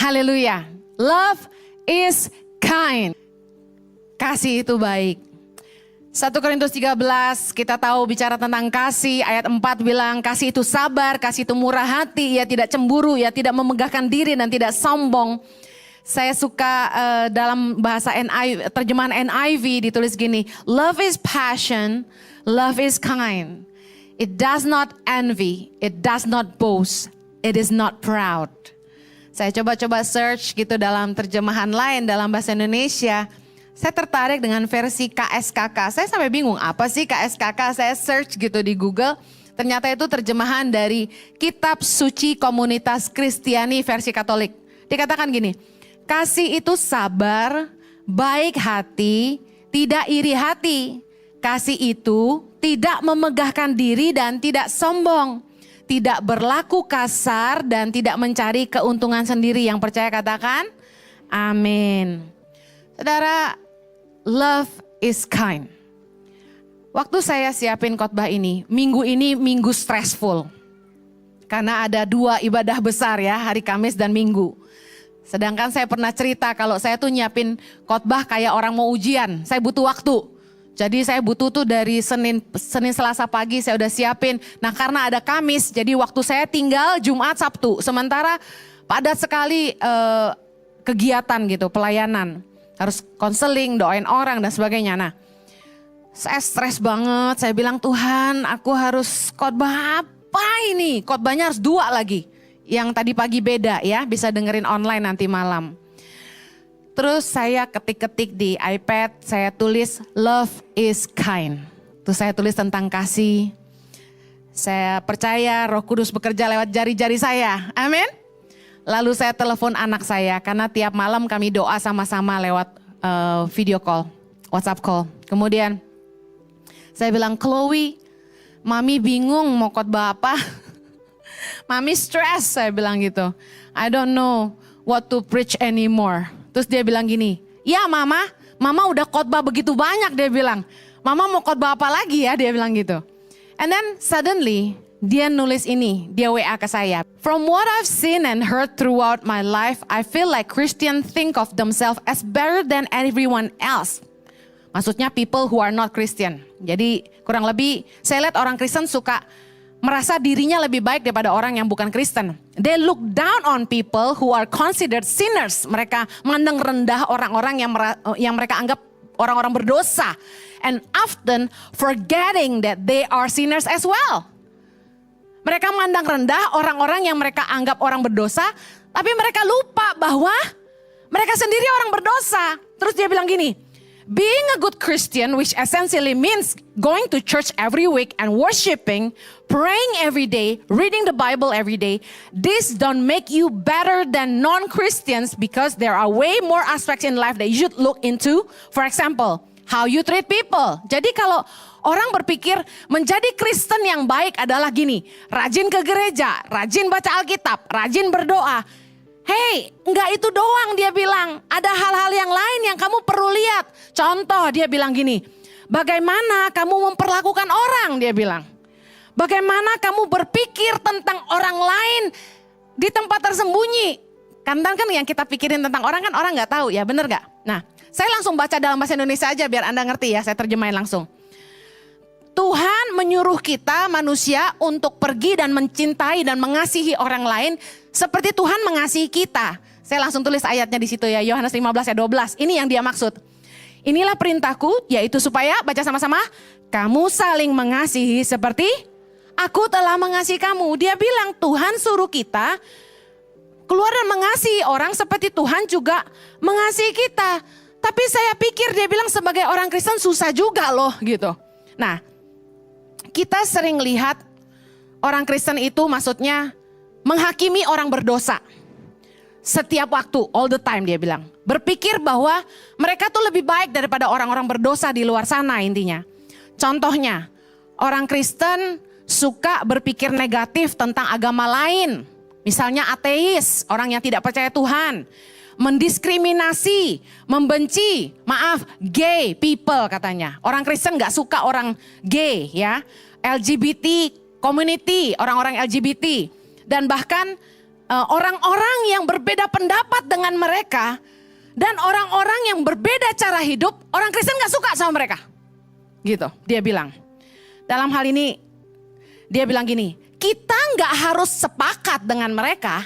Haleluya. Love is kind. Kasih itu baik. 1 Korintus 13 kita tahu bicara tentang kasih. Ayat 4 bilang kasih itu sabar, kasih itu murah hati. Ia tidak cemburu, ia tidak memegahkan diri dan tidak sombong. Saya suka dalam bahasa terjemahan NIV ditulis gini. Love is passion, love is kind. It does not envy, it does not boast, it is not proud. Saya coba-coba search gitu dalam terjemahan lain dalam bahasa Indonesia. Saya tertarik dengan versi KSKK. Saya sampai bingung apa sih KSKK. Saya search gitu di Google. Ternyata itu terjemahan dari Kitab Suci Komunitas Kristiani versi Katolik. Dikatakan gini, kasih itu sabar, baik hati, tidak iri hati. Kasih itu tidak memegahkan diri dan tidak sombong. Tidak berlaku kasar dan tidak mencari keuntungan sendiri. Yang percaya katakan, amin. Saudara, love is kind. Waktu saya siapin khotbah ini minggu stressful. Karena ada 2 ibadah besar ya, hari Kamis dan Minggu. Sedangkan saya pernah cerita kalau saya tuh nyiapin khotbah kayak orang mau ujian, saya butuh waktu. Jadi saya butuh tuh dari Senin Selasa pagi saya udah siapin. Nah karena ada Kamis, jadi waktu saya tinggal Jumat Sabtu. Sementara padat sekali kegiatan gitu, pelayanan. Harus konseling, doain orang dan sebagainya. Nah saya stres banget, saya bilang Tuhan aku harus khotbah apa ini? Khotbahnya harus 2 lagi. Yang tadi pagi beda ya, bisa dengerin online nanti malam. Terus saya ketik-ketik di iPad, saya tulis love is kind. Terus saya tulis tentang kasih. Saya percaya Roh Kudus bekerja lewat jari-jari saya. Amin. Lalu saya telepon anak saya karena tiap malam kami doa sama-sama lewat video call, WhatsApp call. Kemudian saya bilang, Chloe, Mami bingung mau khotbah apa. Mami stress, saya bilang gitu. I don't know what to preach anymore. Terus dia bilang gini, ya mama udah khotbah begitu banyak, dia bilang. Mama mau khotbah apa lagi ya, dia bilang gitu. And then suddenly dia nulis ini, dia WA ke saya. From what I've seen and heard throughout my life, I feel like Christians think of themselves as better than everyone else. Maksudnya people who are not Christian. Jadi kurang lebih saya lihat orang Kristen suka merasa dirinya lebih baik daripada orang yang bukan Kristen. They look down on people who are considered sinners. Mereka mandang rendah orang-orang yang mereka anggap orang-orang berdosa. And often forgetting that they are sinners as well. Mereka mandang rendah orang-orang yang mereka anggap orang berdosa. Tapi mereka lupa bahwa mereka sendiri orang berdosa. Terus dia bilang gini, being a good Christian, which essentially means going to church every week and worshiping, praying every day, reading the Bible every day, this don't make you better than non-Christians because there are way more aspects in life that you should look into. For example, how you treat people. Jadi kalau orang berpikir menjadi Kristen yang baik adalah gini, rajin ke gereja, rajin baca Alkitab, rajin berdoa. Hey, enggak itu doang dia bilang. Ada hal-hal yang lain yang kamu perlu lihat. Contoh dia bilang gini, bagaimana kamu memperlakukan orang, dia bilang. Bagaimana kamu berpikir tentang orang lain di tempat tersembunyi. Kan yang kita pikirin tentang orang kan orang gak tahu ya, bener gak? Nah, saya langsung baca dalam bahasa Indonesia aja biar Anda ngerti ya, saya terjemahin langsung. Tuhan menyuruh kita manusia untuk pergi dan mencintai dan mengasihi orang lain seperti Tuhan mengasihi kita. Saya langsung tulis ayatnya di situ ya, Yohanes 15 ayat 12. Ini yang dia maksud. Inilah perintahku, yaitu supaya, baca sama-sama, kamu saling mengasihi seperti aku telah mengasihi kamu. Dia bilang Tuhan suruh kita keluar dan mengasihi orang seperti Tuhan juga mengasihi kita. Tapi saya pikir dia bilang sebagai orang Kristen susah juga loh gitu. Nah, kita sering lihat orang Kristen itu maksudnya menghakimi orang berdosa. Setiap waktu, all the time dia bilang. Berpikir bahwa mereka tuh lebih baik daripada orang-orang berdosa di luar sana intinya. Contohnya, orang Kristen suka berpikir negatif tentang agama lain. Misalnya ateis, orang yang tidak percaya Tuhan. Mendiskriminasi, membenci, gay people katanya. Orang Kristen gak suka orang gay ya. LGBT community, orang-orang LGBT. Dan bahkan orang-orang yang berbeda pendapat dengan mereka dan orang-orang yang berbeda cara hidup, orang Kristen gak suka sama mereka. Gitu, dia bilang. Dalam hal ini, dia bilang gini, kita gak harus sepakat dengan mereka,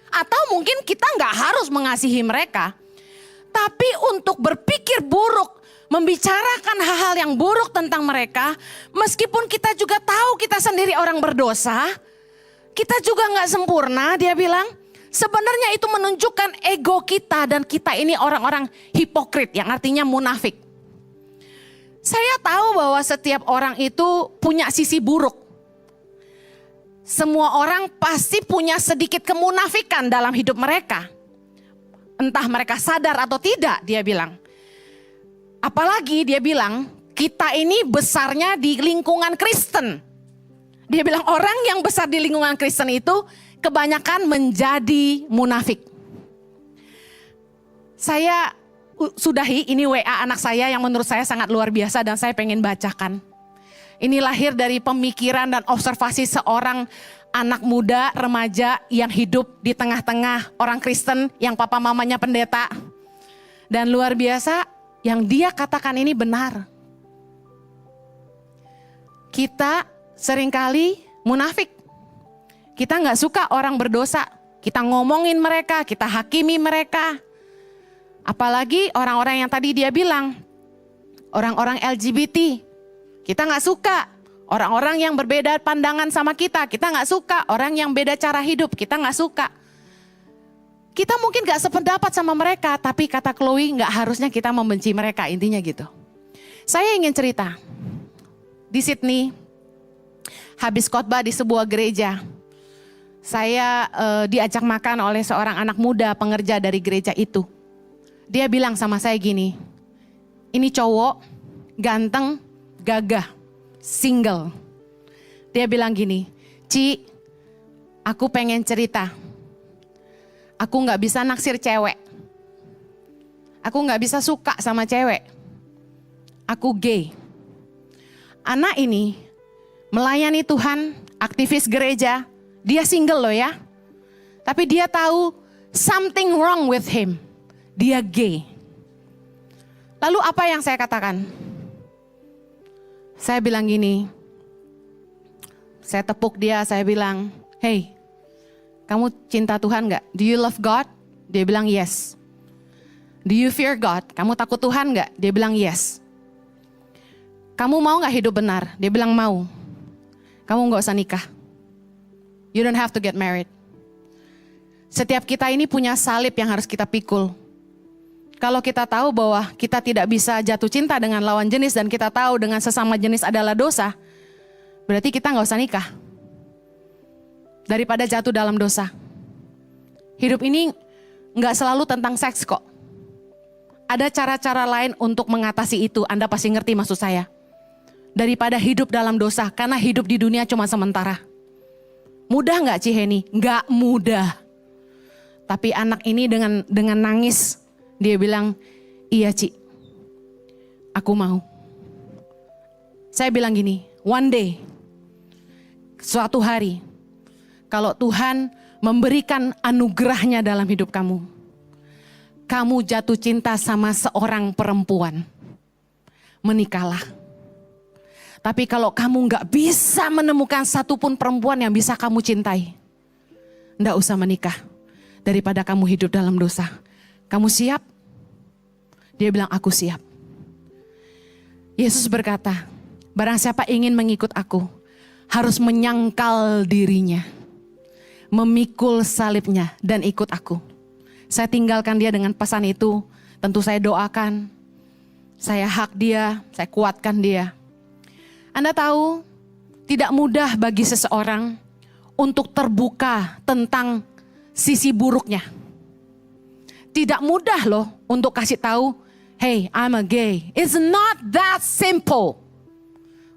atau mungkin kita gak harus mengasihi mereka. Tapi untuk berpikir buruk, membicarakan hal-hal yang buruk tentang mereka, meskipun kita juga tahu kita sendiri orang berdosa, kita juga gak sempurna, dia bilang. Sebenarnya itu menunjukkan ego kita dan kita ini orang-orang hipokrit yang artinya munafik. Saya tahu bahwa setiap orang itu punya sisi buruk. Semua orang pasti punya sedikit kemunafikan dalam hidup mereka. Entah mereka sadar atau tidak, dia bilang. Apalagi dia bilang kita ini besarnya di lingkungan Kristen. Dia bilang orang yang besar di lingkungan Kristen itu kebanyakan menjadi munafik. Saya sudahi, ini WA anak saya yang menurut saya sangat luar biasa dan saya pengen bacakan. Ini lahir dari pemikiran dan observasi seorang anak muda, remaja yang hidup di tengah-tengah orang Kristen yang papa mamanya pendeta. Dan luar biasa yang dia katakan ini benar. Kita seringkali munafik. Kita gak suka orang berdosa, kita ngomongin mereka, kita hakimi mereka. Apalagi orang-orang yang tadi dia bilang, orang-orang LGBT, kita gak suka. Orang-orang yang berbeda pandangan sama kita gak suka. Orang yang beda cara hidup, kita gak suka. Kita mungkin gak sependapat sama mereka, tapi kata Chloe gak harusnya kita membenci mereka, intinya gitu. Saya ingin cerita, di Sydney, habis khotbah di sebuah gereja. Saya diajak makan oleh seorang anak muda pengerja dari gereja itu. Dia bilang sama saya gini, ini cowok ganteng, gagah, single. Dia bilang gini, Ci, aku pengen cerita. Aku gak bisa naksir cewek. Aku gak bisa suka sama cewek. Aku gay. Anak ini melayani Tuhan, aktivis gereja. Dia single loh ya. Tapi dia tahu something wrong with him. Dia gay. Lalu apa yang saya katakan? Saya bilang gini. Saya tepuk dia, saya bilang, hey, kamu cinta Tuhan gak? Do you love God? Dia bilang yes. Do you fear God? Kamu takut Tuhan gak? Dia bilang yes. Kamu mau gak hidup benar? Dia bilang mau. Kamu gak usah nikah. You don't have to get married. Setiap kita ini punya salib yang harus kita pikul. Kalau kita tahu bahwa kita tidak bisa jatuh cinta dengan lawan jenis dan kita tahu dengan sesama jenis adalah dosa, berarti kita gak usah nikah. Daripada jatuh dalam dosa. Hidup ini gak selalu tentang seks kok. Ada cara-cara lain untuk mengatasi itu, Anda pasti ngerti maksud saya. Daripada hidup dalam dosa, karena hidup di dunia cuma sementara. Mudah gak Ciheni? Gak mudah. Tapi anak ini dengan nangis, dia bilang, iya Ci, aku mau. Saya bilang gini, one day, suatu hari, kalau Tuhan memberikan anugerahnya dalam hidup kamu, kamu jatuh cinta sama seorang perempuan, menikahlah. Tapi kalau kamu gak bisa menemukan satupun perempuan yang bisa kamu cintai, gak usah menikah. Daripada kamu hidup dalam dosa. Kamu siap? Dia bilang, aku siap. Yesus berkata, barang siapa ingin mengikut aku, harus menyangkal dirinya, memikul salibnya dan ikut aku. Saya tinggalkan dia dengan pesan itu. Tentu saya doakan, saya hak dia, saya kuatkan dia. Anda tahu, tidak mudah bagi seseorang untuk terbuka tentang sisi buruknya. Tidak mudah loh untuk kasih tahu, hey, I'm a gay. It's not that simple.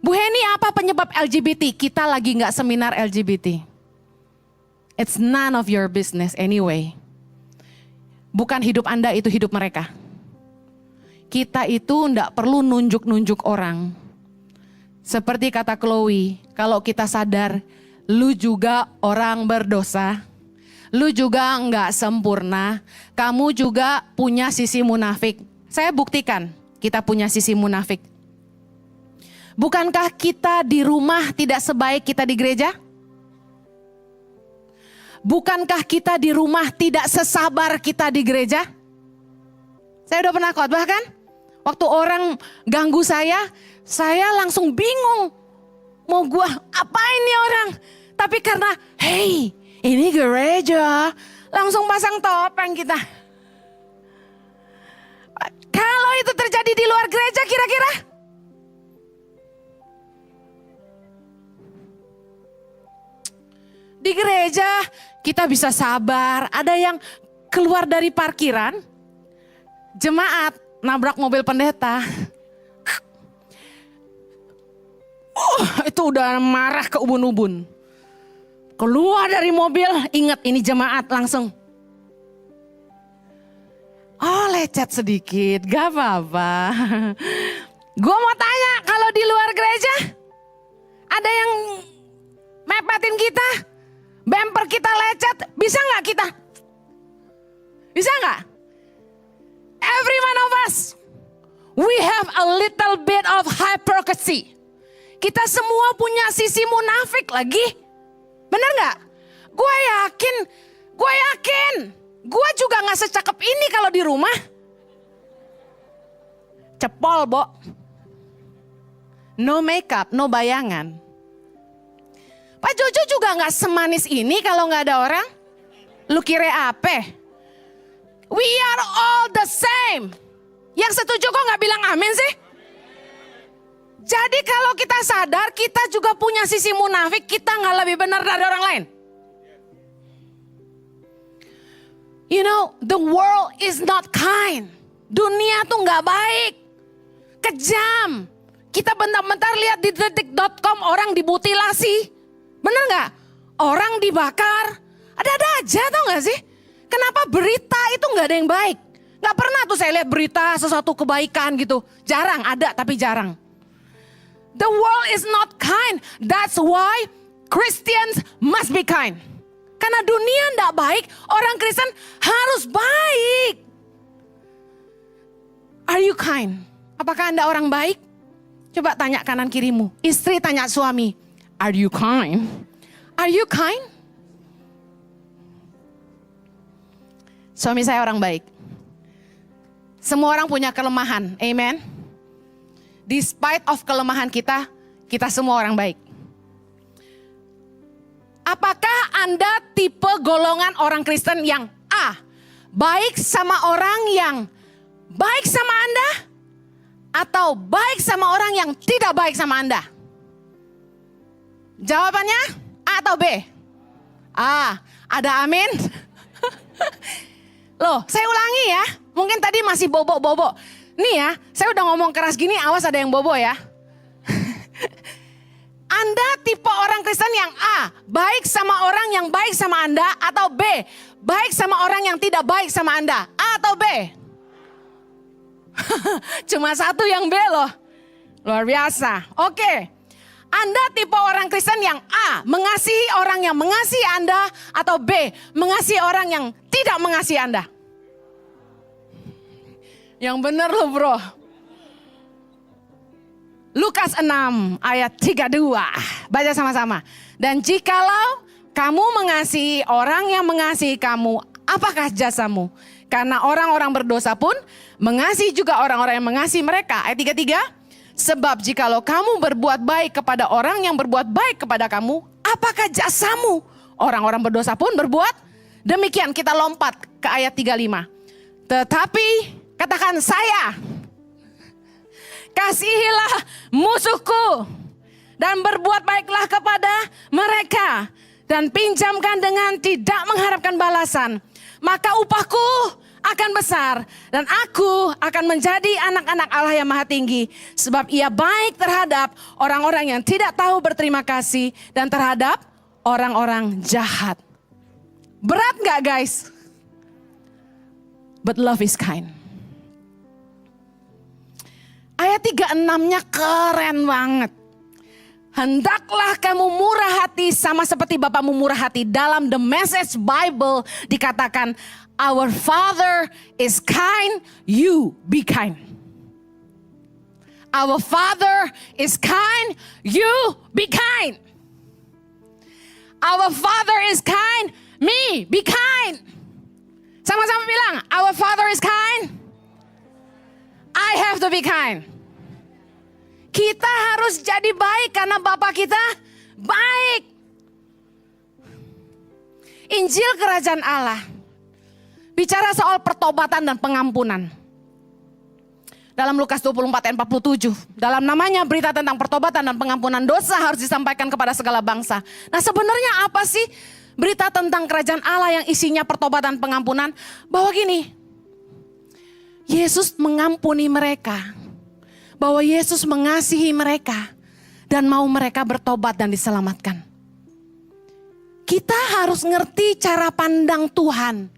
Bu Heni, apa penyebab LGBT? Kita lagi gak seminar LGBT. It's none of your business anyway. Bukan hidup Anda, itu hidup mereka. Kita itu gak perlu nunjuk-nunjuk orang. Seperti kata Chloe, kalau kita sadar, lu juga orang berdosa, lu juga nggak sempurna. Kamu juga punya sisi munafik. Saya buktikan kita punya sisi munafik. Bukankah kita di rumah tidak sebaik kita di gereja? Bukankah kita di rumah tidak sesabar kita di gereja? Saya udah pernah khotbah kan? Waktu orang ganggu saya langsung bingung. Mau gua apain nih orang? Tapi karena, hey, ini gereja, langsung pasang topeng kita. Kalau itu terjadi di luar gereja kira-kira? Di gereja kita bisa sabar. Ada yang keluar dari parkiran, jemaat nabrak mobil pendeta. Itu udah marah ke ubun-ubun. Keluar dari mobil, ingat ini jemaat langsung. Oh, lecet sedikit, gak apa-apa. Gue mau tanya, kalau di luar gereja ada yang mepetin kita, bumper kita lecet, bisa gak kita? Bisa gak? Every one of us, we have a little bit of hypocrisy. Kita semua punya sisi munafik lagi. Bener gak? Gue yakin, gue juga gak secakep ini kalau di rumah. Cepol, Bo. No makeup, no bayangan. Pak Jojo juga gak semanis ini kalau gak ada orang. Lu kira apa? We are all the same. Yang setuju kok gak bilang amin sih? Jadi kalau kita sadar kita juga punya sisi munafik, kita gak lebih benar dari orang lain. You know, the world is not kind. Dunia tuh gak baik. Kejam. Kita bentar-bentar lihat di detik.com orang dimutilasi. Bener gak? Orang dibakar. Ada-ada aja tau gak sih? Kenapa berita itu gak ada yang baik? Gak pernah tuh saya lihat berita sesuatu kebaikan gitu. Jarang ada tapi jarang. The world is not kind. That's why Christians must be kind. Karena dunia tidak baik, orang Kristen harus baik. Are you kind? Apakah Anda orang baik? Coba tanya kanan kirimu. Istri tanya suami, are you kind? Are you kind? Suami saya orang baik. Semua orang punya kelemahan, amen. Despite of kelemahan kita, kita semua orang baik. Apakah Anda tipe golongan orang Kristen yang A, baik sama orang yang baik sama Anda, atau baik sama orang yang tidak baik sama Anda? Jawabannya A atau B? A, ada amin? Loh, saya ulangi ya, mungkin tadi masih bobo-bobo. Nih ya, saya udah ngomong keras gini, awas ada yang bobo ya. Anda tipe orang Kristen yang A, baik sama orang yang baik sama Anda, atau B, baik sama orang yang tidak baik sama Anda? A atau B? Cuma satu yang B loh. Luar biasa. Oke. Anda tipe orang Kristen yang A, mengasihi orang yang mengasihi Anda, atau B, mengasihi orang yang tidak mengasihi Anda? Yang benar loh bro. Lukas 6 ayat 32. Baca sama-sama. Dan jikalau kamu mengasihi orang yang mengasihi kamu, apakah jasamu? Karena orang-orang berdosa pun mengasihi juga orang-orang yang mengasihi mereka. Ayat 33. Sebab jikalau kamu berbuat baik kepada orang yang berbuat baik kepada kamu, apakah jasamu? Orang-orang berdosa pun berbuat demikian. Kita lompat ke ayat 35. Tetapi katakan saya, kasihilah musuhku dan berbuat baiklah kepada mereka dan pinjamkan dengan tidak mengharapkan balasan. Maka upahku akan besar dan aku akan menjadi anak-anak Allah yang Maha Tinggi. Sebab ia baik terhadap orang-orang yang tidak tahu berterima kasih dan terhadap orang-orang jahat. Berat gak guys? But love is kind. Ayat 36-nya keren banget. hendaklah kamu murah hati sama seperti Bapamu murah hati. Dalam The Message Bible dikatakan, our Father is kind, you be kind. Our Father is kind, you be kind. Our Father is kind, me be kind. Sama-sama bilang, our Father is kind, I have to be kind. Kita harus jadi baik karena Bapa kita baik. Injil Kerajaan Allah bicara soal pertobatan dan pengampunan. Dalam Lukas 24 ayat 47, dalam namanya berita tentang pertobatan dan pengampunan dosa harus disampaikan kepada segala bangsa. Nah, sebenarnya apa sih berita tentang Kerajaan Allah yang isinya pertobatan pengampunan? Bahwa gini, Yesus mengampuni mereka. Bahwa Yesus mengasihi mereka dan mau mereka bertobat dan diselamatkan. Kita harus ngerti cara pandang Tuhan.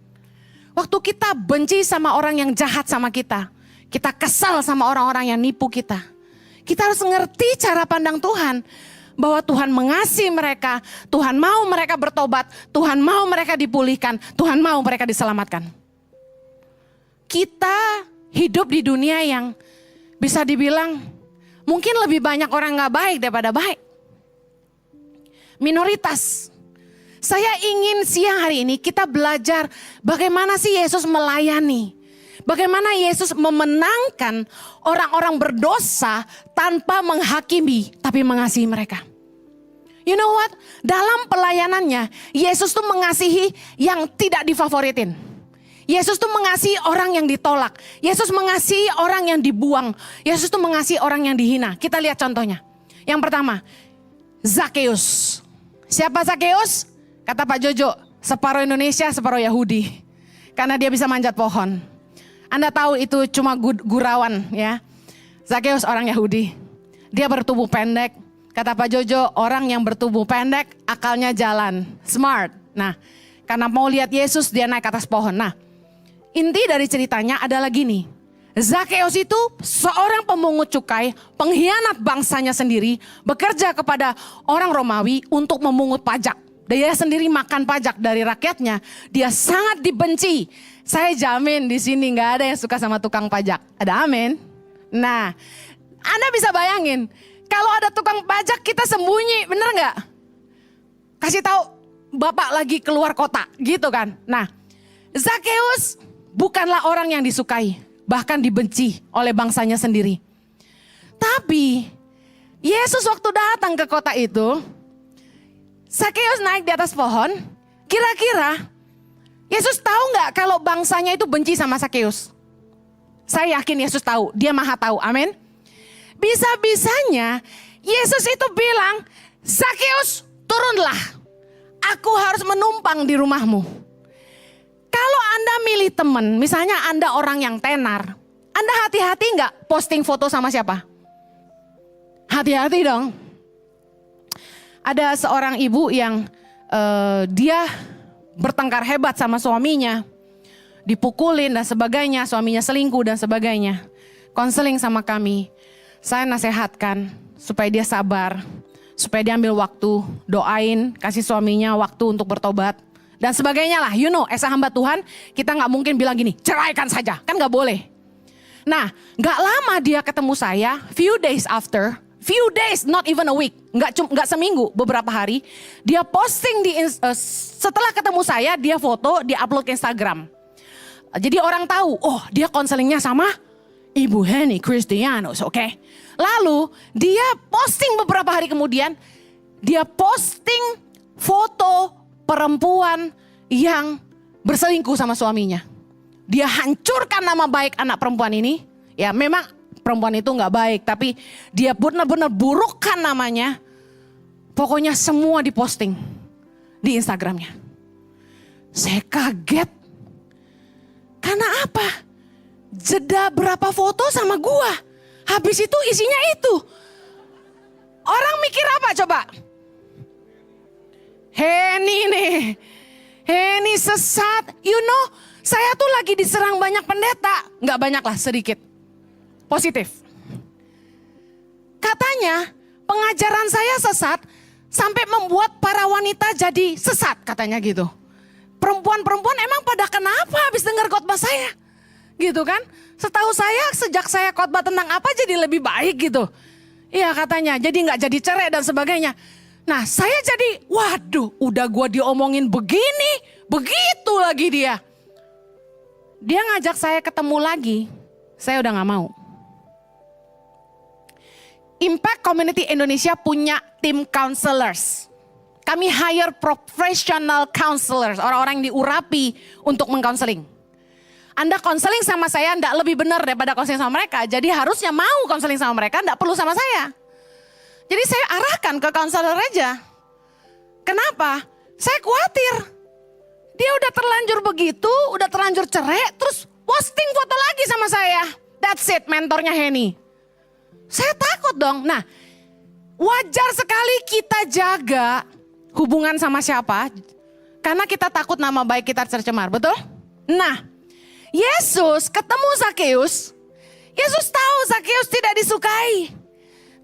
Waktu kita benci sama orang yang jahat sama kita, kita kesal sama orang-orang yang nipu kita, kita harus ngerti cara pandang Tuhan. Bahwa Tuhan mengasihi mereka, Tuhan mau mereka bertobat, Tuhan mau mereka dipulihkan, Tuhan mau mereka diselamatkan. Kita hidup di dunia yang bisa dibilang mungkin lebih banyak orang gak baik daripada baik. Minoritas. Saya ingin siang hari ini kita belajar bagaimana sih Yesus melayani. Bagaimana Yesus memenangkan orang-orang berdosa tanpa menghakimi tapi mengasihi mereka. You know what? Dalam pelayanannya Yesus tuh mengasihi yang tidak difavoritin. Yesus tuh mengasihi orang yang ditolak. Yesus mengasihi orang yang dibuang. Yesus tuh mengasihi orang yang dihina. Kita lihat contohnya. Yang pertama, Zakheus. Siapa Zakheus? Kata Pak Jojo, separuh Indonesia, separuh Yahudi. Karena dia bisa manjat pohon. Anda tahu itu cuma gurauan ya. Zakheus orang Yahudi. Dia bertubuh pendek. Kata Pak Jojo, orang yang bertubuh pendek akalnya jalan. Smart. Nah, karena mau lihat Yesus dia naik ke atas pohon. Nah, inti dari ceritanya adalah gini. Zakheus itu seorang pemungut cukai, pengkhianat bangsanya sendiri, bekerja kepada orang Romawi untuk memungut pajak. Dia sendiri makan pajak dari rakyatnya. Dia sangat dibenci. Saya jamin di sini nggak ada yang suka sama tukang pajak. Ada amin? Nah, Anda bisa bayangin kalau ada tukang pajak kita sembunyi, bener nggak? Kasih tahu bapak lagi keluar kota, gitu kan? Nah, Zakheus bukanlah orang yang disukai, bahkan dibenci oleh bangsanya sendiri. Tapi Yesus waktu datang ke kota itu, Zakheus naik di atas pohon, kira-kira Yesus tahu nggak kalau bangsanya itu benci sama Zakheus? Saya yakin Yesus tahu, dia maha tahu, amin. Bisa-bisanya Yesus itu bilang, Zakheus turunlah, aku harus menumpang di rumahmu. Kalau Anda milih teman, misalnya Anda orang yang tenar, Anda hati-hati nggak posting foto sama siapa? Hati-hati dong. Ada seorang ibu yang dia bertengkar hebat sama suaminya. Dipukulin dan sebagainya, suaminya selingkuh dan sebagainya. Konseling sama kami. Saya nasihatkan supaya dia sabar. Supaya dia ambil waktu, doain, kasih suaminya waktu untuk bertobat. Dan sebagainya lah, you know, esa hamba Tuhan, kita gak mungkin bilang gini, ceraikan saja, kan gak boleh. Nah, gak lama dia ketemu saya, few days, not even a week, nggak seminggu, beberapa hari, dia posting setelah ketemu saya, dia foto, dia upload ke Instagram. Jadi orang tahu, oh dia konselingnya sama Ibu Henny Kristianus, oke. Lalu dia posting beberapa hari kemudian, dia posting foto perempuan yang berselingkuh sama suaminya. Dia hancurkan nama baik anak perempuan ini, ya memang perempuan itu nggak baik, tapi dia benar-benar burukkan namanya. Pokoknya semua diposting di Instagramnya. Saya kaget. Karena apa? Jeda berapa foto sama gua. Habis itu isinya itu. Orang mikir apa coba? Henny nih. Henny sesat. You know, saya tuh lagi diserang banyak pendeta. Nggak banyak lah, sedikit. Positif. Katanya Pengajaran saya sesat sampai membuat para wanita jadi sesat katanya gitu. Perempuan-perempuan emang pada kenapa habis dengar khotbah saya? Gitu kan? Setahu saya sejak saya khotbah tentang apa jadi lebih baik gitu. Iya katanya, jadi gak jadi cerai dan sebagainya. Nah saya jadi, waduh udah gua diomongin begini, begitu lagi dia. Dia ngajak saya ketemu lagi, saya udah gak mau. Impact Community Indonesia punya tim counselors. Kami hire professional counselors, orang-orang yang diurapi untuk mengcounseling. Anda counseling sama saya enggak lebih benar daripada counseling sama mereka. Jadi harusnya mau counseling sama mereka, enggak perlu sama saya. Jadi saya arahkan ke counselor aja. Kenapa? Saya khawatir. Dia udah terlanjur begitu, udah terlanjur cerai, terus posting foto lagi sama saya. That's it, mentornya Henny. Saya takut dong. Nah, wajar sekali kita jaga hubungan sama siapa, karena kita takut nama baik kita tercemar, betul? Nah, Yesus ketemu Zakeus. Yesus tahu Zakeus tidak disukai.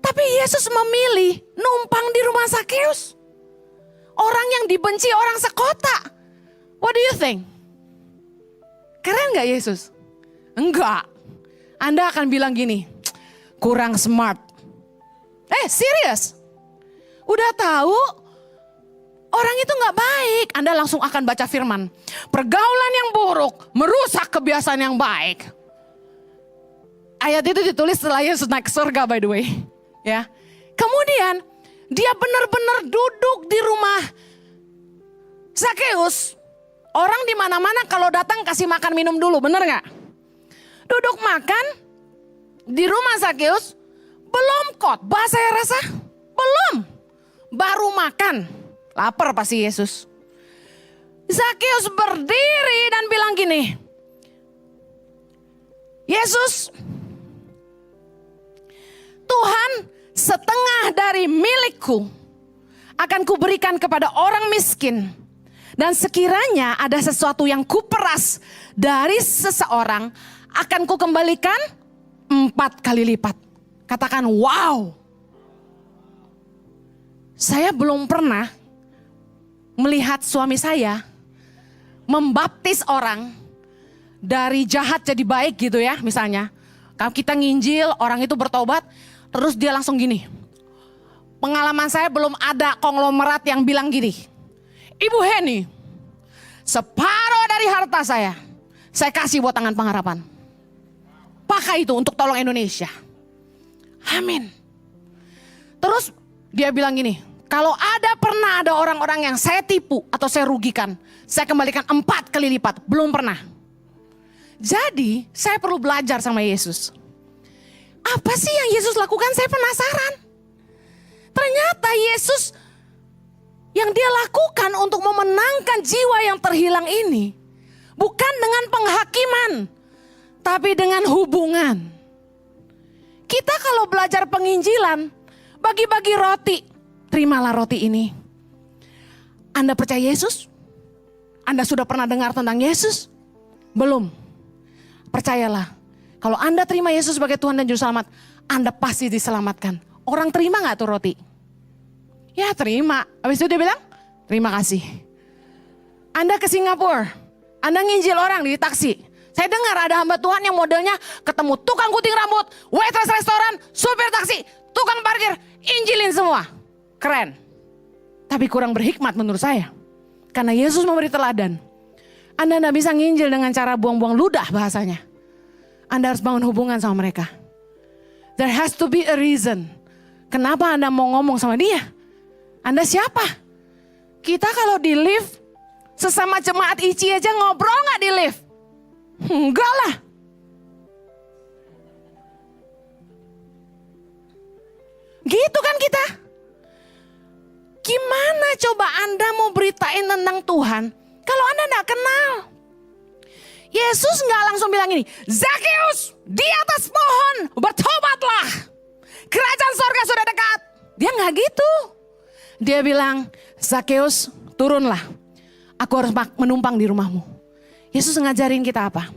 Tapi Yesus memilih numpang di rumah Zakeus. Orang yang dibenci orang sekota. What do you think? Keren gak Yesus? Enggak. Anda akan bilang gini, kurang smart. Serius? Udah tahu orang itu gak baik. Anda langsung akan baca firman. Pergaulan yang buruk merusak kebiasaan yang baik. Ayat itu ditulis setelah Yesus naik ke surga by the way. Ya. Kemudian dia benar-benar duduk di rumah Zakeus. Orang di mana-mana kalau datang kasih makan minum dulu, bener gak? Duduk makan di rumah Zakeus, belum khotbah saya rasa, belum. Baru makan, lapar pasti Yesus. Zakeus berdiri dan bilang gini, Yesus, Tuhan, setengah dari milikku akan kuberikan kepada orang miskin. Dan sekiranya ada sesuatu yang kuperas dari seseorang, akan kukembalikan 4 kali lipat. Katakan wow. Saya belum pernah melihat suami saya membaptis orang dari jahat jadi baik gitu ya misalnya. Kalau kita nginjil orang itu bertobat, terus dia langsung gini. Pengalaman saya belum ada konglomerat yang bilang gini. Ibu Henny, separuh dari harta saya kasih buat Tangan Pengharapan. Pakai itu untuk tolong Indonesia. Amin. Terus dia bilang gini, kalau pernah ada orang-orang yang saya tipu atau saya rugikan, saya kembalikan 4 kali lipat. Belum pernah. Jadi saya perlu belajar sama Yesus. Apa sih yang Yesus lakukan? Saya penasaran. Ternyata Yesus yang dia lakukan untuk memenangkan jiwa yang terhilang ini bukan dengan penghakiman, tapi dengan hubungan. Kita kalau belajar penginjilan, bagi-bagi roti, terimalah roti ini. Anda percaya Yesus? Anda sudah pernah dengar tentang Yesus? Belum. Percayalah, kalau Anda terima Yesus sebagai Tuhan dan Juru Selamat, Anda pasti diselamatkan. Orang terima gak tuh roti? Ya terima. Habis itu dia bilang, terima kasih. Anda ke Singapura, Anda nginjil orang di taksi. Saya dengar ada hamba Tuhan yang modelnya ketemu tukang gunting rambut, waitress restoran, supir taksi, tukang parkir, injilin semua. Keren. Tapi kurang berhikmat menurut saya. Karena Yesus memberi teladan. Anda tidak bisa nginjil dengan cara buang-buang ludah bahasanya. Anda harus bangun hubungan sama mereka. There has to be a reason. Kenapa Anda mau ngomong sama dia? Anda siapa? Kita kalau di lift, sesama jemaat ICI aja ngobrol gak di lift? Enggak lah. Gitu kan kita? Gimana coba Anda mau beritain tentang Tuhan kalau Anda gak kenal? Yesus gak langsung bilang ini, Zakeus di atas pohon bertobatlah. Kerajaan sorga sudah dekat. Dia gak gitu. Dia bilang, Zakeus turunlah. Aku harus menumpang di rumahmu. Yesus ngajarin kita apa?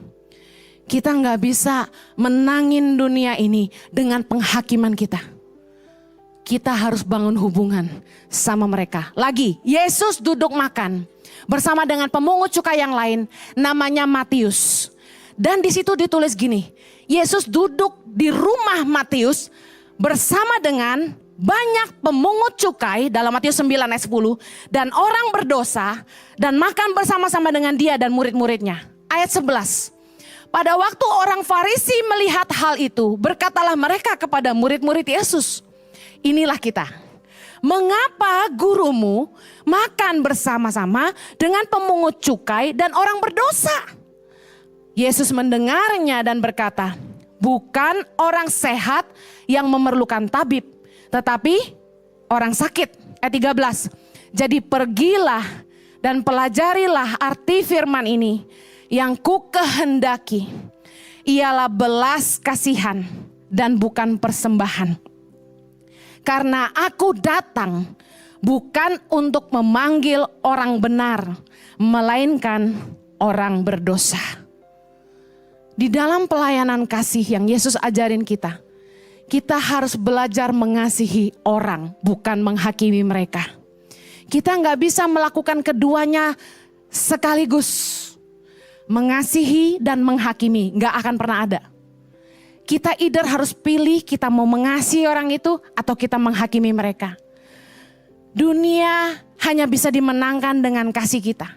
Kita gak bisa menangin dunia ini dengan penghakiman kita. kita harus bangun hubungan sama mereka. Lagi, Yesus duduk makan bersama dengan pemungut cukai yang lain, namanya Matius. Dan di situ ditulis gini, Yesus duduk di rumah Matius bersama dengan banyak pemungut cukai dalam Matius 9 ayat 10 dan orang berdosa dan makan bersama-sama dengan dia dan murid-muridnya. Ayat 11. Pada waktu orang Farisi melihat hal itu, berkatalah mereka kepada murid-murid Yesus, inilah kita. Mengapa gurumu makan bersama-sama dengan pemungut cukai dan orang berdosa? Yesus mendengarnya dan berkata, bukan orang sehat yang memerlukan tabib, tetapi orang sakit. Ayat 13. Jadi pergilah dan pelajarilah arti firman ini. Yang ku kehendaki ialah belas kasihan dan bukan persembahan. Karena aku datang bukan untuk memanggil orang benar, melainkan orang berdosa. Di dalam pelayanan kasih yang Yesus ajarin kita, kita harus belajar mengasihi orang, bukan menghakimi mereka. Kita nggak bisa melakukan keduanya sekaligus. Mengasihi dan menghakimi nggak akan pernah ada. Kita either harus pilih kita mau mengasihi orang itu atau kita menghakimi mereka. Dunia hanya bisa dimenangkan dengan kasih kita.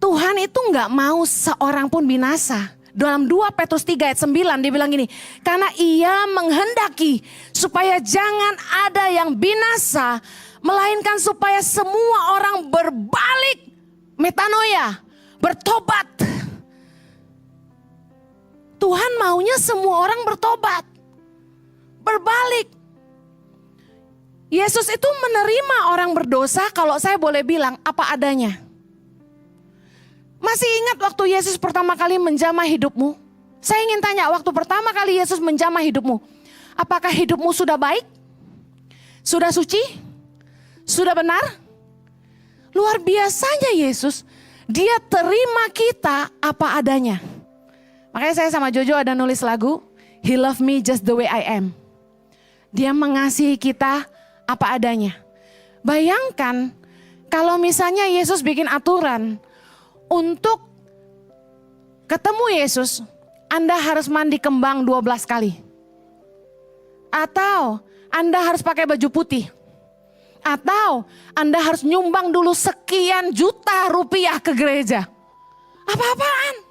Tuhan itu nggak mau seorang pun binasa. Dalam 2 Petrus 3 ayat 9 dia bilang gini, karena ia menghendaki supaya jangan ada yang binasa, melainkan supaya semua orang berbalik, metanoia, bertobat. Tuhan maunya semua orang bertobat, berbalik. Yesus itu menerima orang berdosa, kalau saya boleh bilang, apa adanya. Masih ingat waktu Yesus pertama kali menjamah hidupmu? Saya ingin tanya, waktu pertama kali Yesus menjamah hidupmu, apakah hidupmu sudah baik? Sudah suci? Sudah benar? Luar biasanya Yesus, dia terima kita apa adanya. Makanya saya sama Jojo ada nulis lagu, He loved me just the way I am. Dia mengasihi kita apa adanya. Bayangkan kalau misalnya Yesus bikin aturan, untuk ketemu Yesus, Anda harus mandi kembang 12 kali. Atau Anda harus pakai baju putih. Atau Anda harus nyumbang dulu sekian juta rupiah ke gereja. Apa-apaan?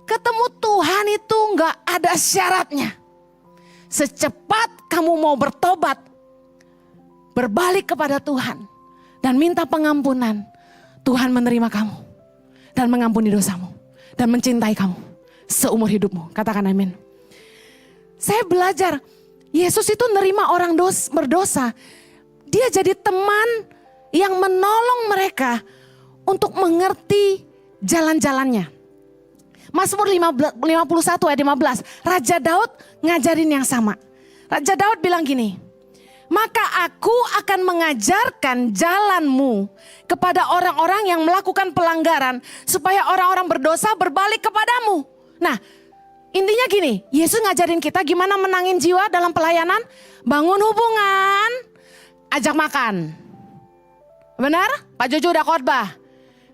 Ketemu Tuhan itu gak ada syaratnya. Secepat kamu mau bertobat, berbalik kepada Tuhan dan minta pengampunan, Tuhan menerima kamu dan mengampuni dosamu dan mencintai kamu seumur hidupmu. Katakan amin. Saya belajar, Yesus itu nerima orang berdosa. Dia jadi teman yang menolong mereka untuk mengerti jalan-jalannya. Mazmur 51 ayat 15, Raja Daud ngajarin yang sama. Raja Daud bilang gini, maka aku akan mengajarkan jalanmu kepada orang-orang yang melakukan pelanggaran, supaya orang-orang berdosa berbalik kepadamu. Nah, intinya gini, Yesus ngajarin kita gimana menangin jiwa dalam pelayanan, bangun hubungan, ajak makan. Benar? Pak Jojo udah khotbah.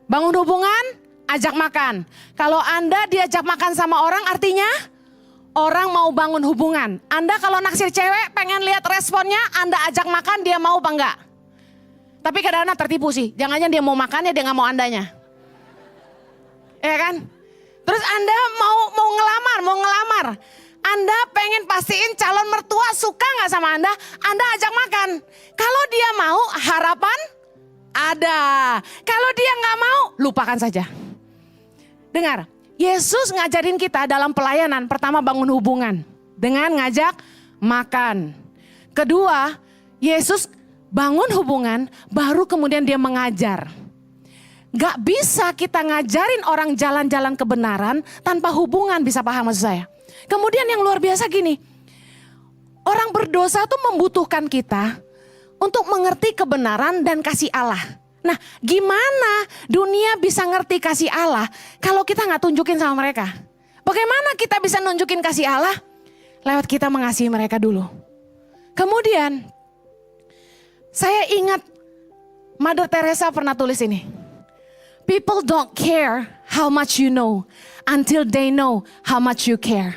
Bangun hubungan, ajak makan. Kalau Anda diajak makan sama orang artinya orang mau bangun hubungan. Anda kalau naksir cewek pengen lihat responnya, Anda ajak makan dia mau apa enggak? Tapi kadang-kadang tertipu sih. Jangan-jangan dia mau makannya dia gak mau Andanya. Ya kan? Terus Anda mau ngelamar. Anda pengen pastiin calon mertua suka gak sama Anda ajak makan. Kalau dia mau, harapan ada. Kalau dia gak mau, lupakan saja. Dengar, Yesus ngajarin kita dalam pelayanan, pertama bangun hubungan dengan ngajak makan. Kedua, Yesus bangun hubungan, baru kemudian dia mengajar. Gak bisa kita ngajarin orang jalan-jalan kebenaran tanpa hubungan, bisa paham maksud saya. Kemudian yang luar biasa gini, orang berdosa tuh membutuhkan kita untuk mengerti kebenaran dan kasih Allah. Nah, gimana dunia bisa ngerti kasih Allah kalau kita gak tunjukin sama mereka? Bagaimana kita bisa nunjukin kasih Allah? Lewat kita mengasihi mereka dulu. Kemudian saya ingat Mother Teresa pernah tulis ini. People don't care how much you know until they know how much you care.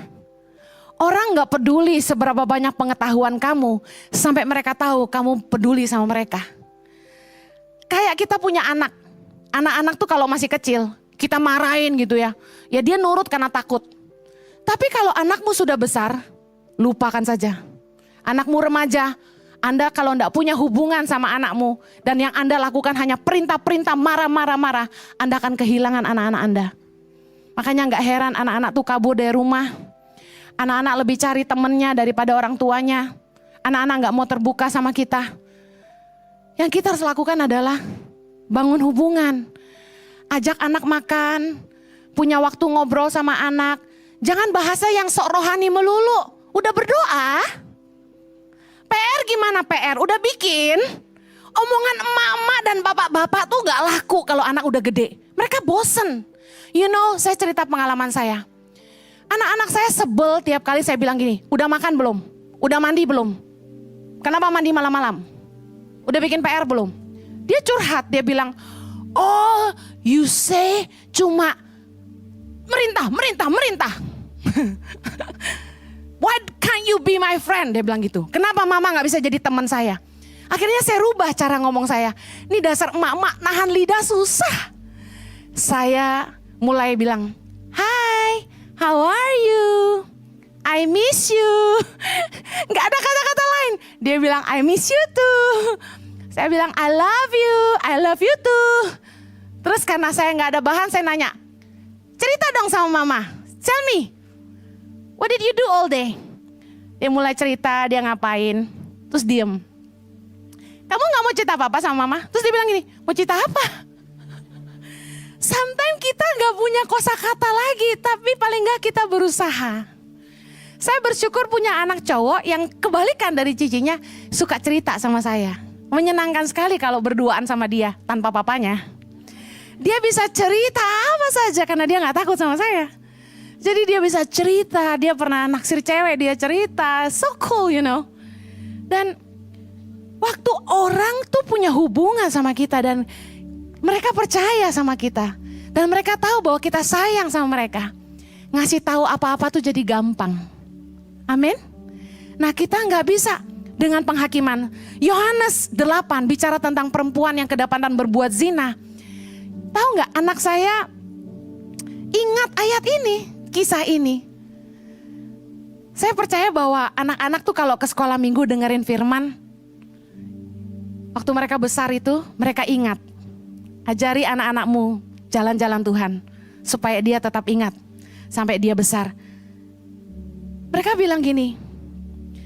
Orang gak peduli seberapa banyak pengetahuan kamu sampai mereka tahu kamu peduli sama mereka. Kayak kita punya anak. Anak-anak tuh kalau masih kecil, kita marahin gitu ya. Ya dia nurut karena takut. Tapi kalau anakmu sudah besar, lupakan saja. Anakmu remaja, Anda kalau tidak punya hubungan sama anakmu dan yang Anda lakukan hanya perintah-perintah marah-marah, Anda akan kehilangan anak-anak Anda. Makanya gak heran anak-anak tuh kabur dari rumah. Anak-anak lebih cari temennya daripada orang tuanya. Anak-anak gak mau terbuka sama kita. Yang kita harus lakukan adalah bangun hubungan. Ajak anak makan, punya waktu ngobrol sama anak. Jangan bahasa yang sok rohani melulu. Udah berdoa? PR gimana PR? Udah bikin? Omongan emak-emak dan bapak-bapak tuh gak laku kalau anak udah gede. Mereka bosen. You know, saya cerita pengalaman saya. Anak-anak saya sebel tiap kali saya bilang gini, udah makan belum? Udah mandi belum? Kenapa mandi malam-malam? Udah bikin PR belum? Dia curhat, dia bilang, oh you say cuma merintah. Why can't you be my friend? Dia bilang gitu. Kenapa mama gak bisa jadi teman saya? Akhirnya saya rubah cara ngomong saya. Ini dasar emak-emak nahan lidah susah. Saya mulai bilang, hi, how are you? I miss you. Gak ada kata-kata lain. Dia bilang, I miss you too. Saya bilang, I love you too. Terus karena saya gak ada bahan, saya nanya, cerita dong sama mama. Tell me, what did you do all day? Dia mulai cerita, dia ngapain. Terus diem. Kamu gak mau cerita apa-apa sama mama? Terus dia bilang gini, mau cerita apa? Sometimes kita gak punya kosakata lagi, tapi paling gak kita berusaha. Saya bersyukur punya anak cowok yang kebalikan dari cicinya, suka cerita sama saya. Menyenangkan sekali kalau berduaan sama dia tanpa papanya. Dia bisa cerita apa saja karena dia gak takut sama saya. Jadi dia bisa cerita, dia pernah naksir cewek, dia cerita, so cool you know. Dan waktu orang tuh punya hubungan sama kita dan mereka percaya sama kita. Dan mereka tahu bahwa kita sayang sama mereka. Ngasih tahu apa-apa tuh jadi gampang. Amin. Nah kita gak bisa dengan penghakiman. Yohanes 8 bicara tentang perempuan yang kedapatan berbuat zina. Tahu gak anak saya ingat ayat ini, kisah ini. Saya percaya bahwa anak-anak tuh kalau ke sekolah minggu dengerin firman. Waktu mereka besar itu mereka ingat. Ajari anak-anakmu jalan-jalan Tuhan. Supaya dia tetap ingat sampai dia besar. Mereka bilang gini,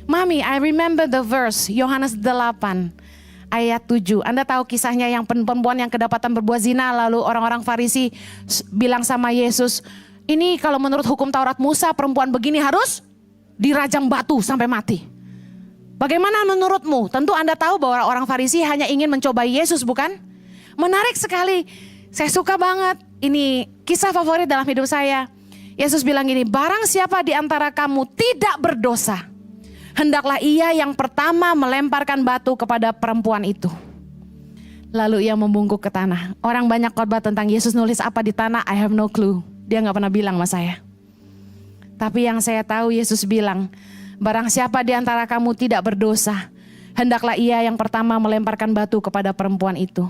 Mami, I remember the verse, Yohanes 8 ayat 7. Anda tahu kisahnya yang perempuan yang kedapatan berbuat zina, lalu orang-orang Farisi bilang sama Yesus, ini kalau menurut hukum Taurat Musa perempuan begini harus dirajam batu sampai mati. Bagaimana menurutmu? Tentu Anda tahu bahwa orang Farisi hanya ingin mencobai Yesus, bukan? Menarik sekali, saya suka banget. Ini kisah favorit dalam hidup saya. Yesus bilang gini, barang siapa di antara kamu tidak berdosa, hendaklah ia yang pertama melemparkan batu kepada perempuan itu. Lalu ia membungkuk ke tanah. Orang banyak khotbah tentang Yesus nulis apa di tanah, I have no clue. Dia gak pernah bilang sama saya. Tapi yang saya tahu Yesus bilang, barang siapa di antara kamu tidak berdosa, hendaklah ia yang pertama melemparkan batu kepada perempuan itu.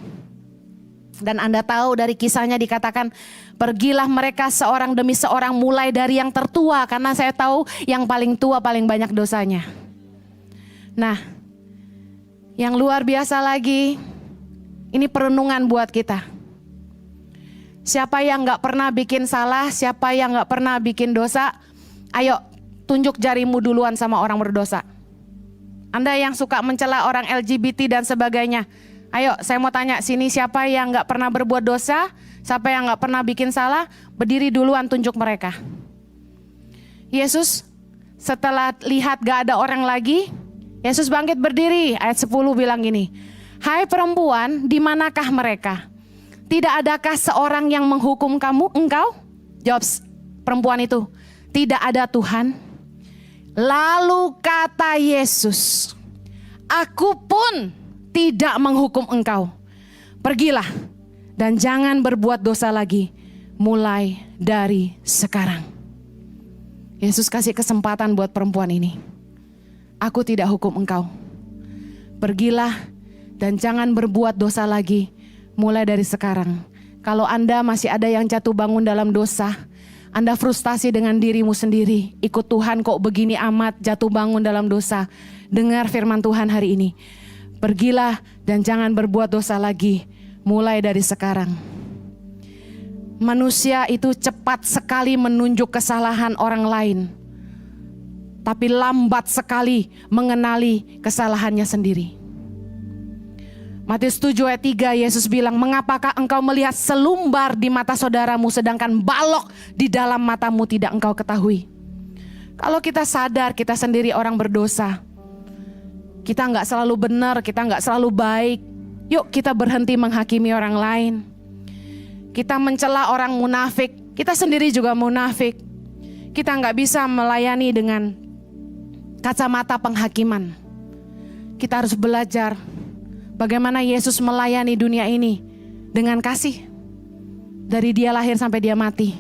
Dan Anda tahu dari kisahnya dikatakan, pergilah mereka seorang demi seorang mulai dari yang tertua. Karena saya tahu yang paling tua paling banyak dosanya. Nah, yang luar biasa lagi, ini perenungan buat kita. Siapa yang gak pernah bikin salah, siapa yang gak pernah bikin dosa, ayo tunjuk jarimu duluan sama orang berdosa. Anda yang suka mencela orang LGBT dan sebagainya, ayo saya mau tanya sini siapa yang gak pernah berbuat dosa, siapa yang gak pernah bikin salah, berdiri duluan tunjuk mereka. Yesus setelah lihat gak ada orang lagi, Yesus bangkit berdiri, ayat 10 bilang gini, hai perempuan, di manakah mereka? Tidak adakah seorang yang menghukum kamu, engkau? Jawab perempuan itu, tidak ada Tuhan. Lalu kata Yesus, Aku pun tidak menghukum engkau. Pergilah dan jangan berbuat dosa lagi mulai dari sekarang. Yesus kasih kesempatan buat perempuan ini. Aku tidak hukum engkau. Pergilah dan jangan berbuat dosa lagi mulai dari sekarang. Kalau Anda masih ada yang jatuh bangun dalam dosa, Anda frustasi dengan dirimu sendiri, ikut Tuhan kok begini amat, jatuh bangun dalam dosa. Dengar firman Tuhan hari ini. Pergilah dan jangan berbuat dosa lagi mulai dari sekarang. Manusia itu cepat sekali menunjuk kesalahan orang lain, tapi lambat sekali mengenali kesalahannya sendiri. Matius 7 ayat 3 Yesus bilang, mengapakah engkau melihat selumbar di mata saudaramu sedangkan balok di dalam matamu tidak engkau ketahui. Kalau kita sadar kita sendiri orang berdosa, kita gak selalu benar, kita gak selalu baik, yuk kita berhenti menghakimi orang lain. Kita mencela orang munafik, kita sendiri juga munafik. Kita gak bisa melayani dengan kacamata penghakiman. Kita harus belajar bagaimana Yesus melayani dunia ini dengan kasih. Dari dia lahir sampai dia mati,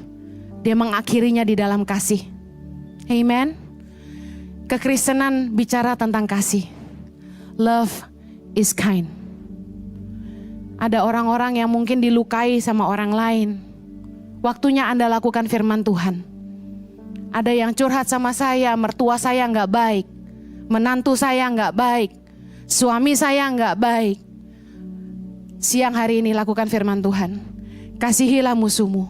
dia mengakhirinya di dalam kasih. Amen. Kekristenan bicara tentang kasih. Love is kind. Ada orang-orang yang mungkin dilukai sama orang lain. Waktunya Anda lakukan firman Tuhan. Ada yang curhat sama saya, mertua saya gak baik, menantu saya gak baik, suami saya gak baik. Siang hari ini lakukan firman Tuhan. Kasihilah musuhmu,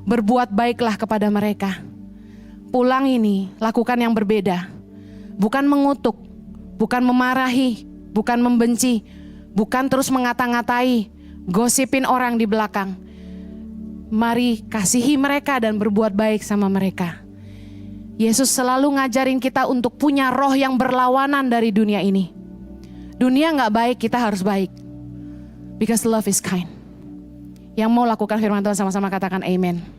berbuat baiklah kepada mereka. Pulang ini lakukan yang berbeda. Bukan mengutuk, bukan memarahi, bukan membenci, bukan terus ngata-ngatai, gosipin orang di belakang. Mari kasihi mereka dan berbuat baik sama mereka. Yesus selalu ngajarin kita untuk punya roh yang berlawanan dari dunia ini. Dunia gak baik, kita harus baik. Because love is kind. Yang mau lakukan firman Tuhan sama-sama katakan amen.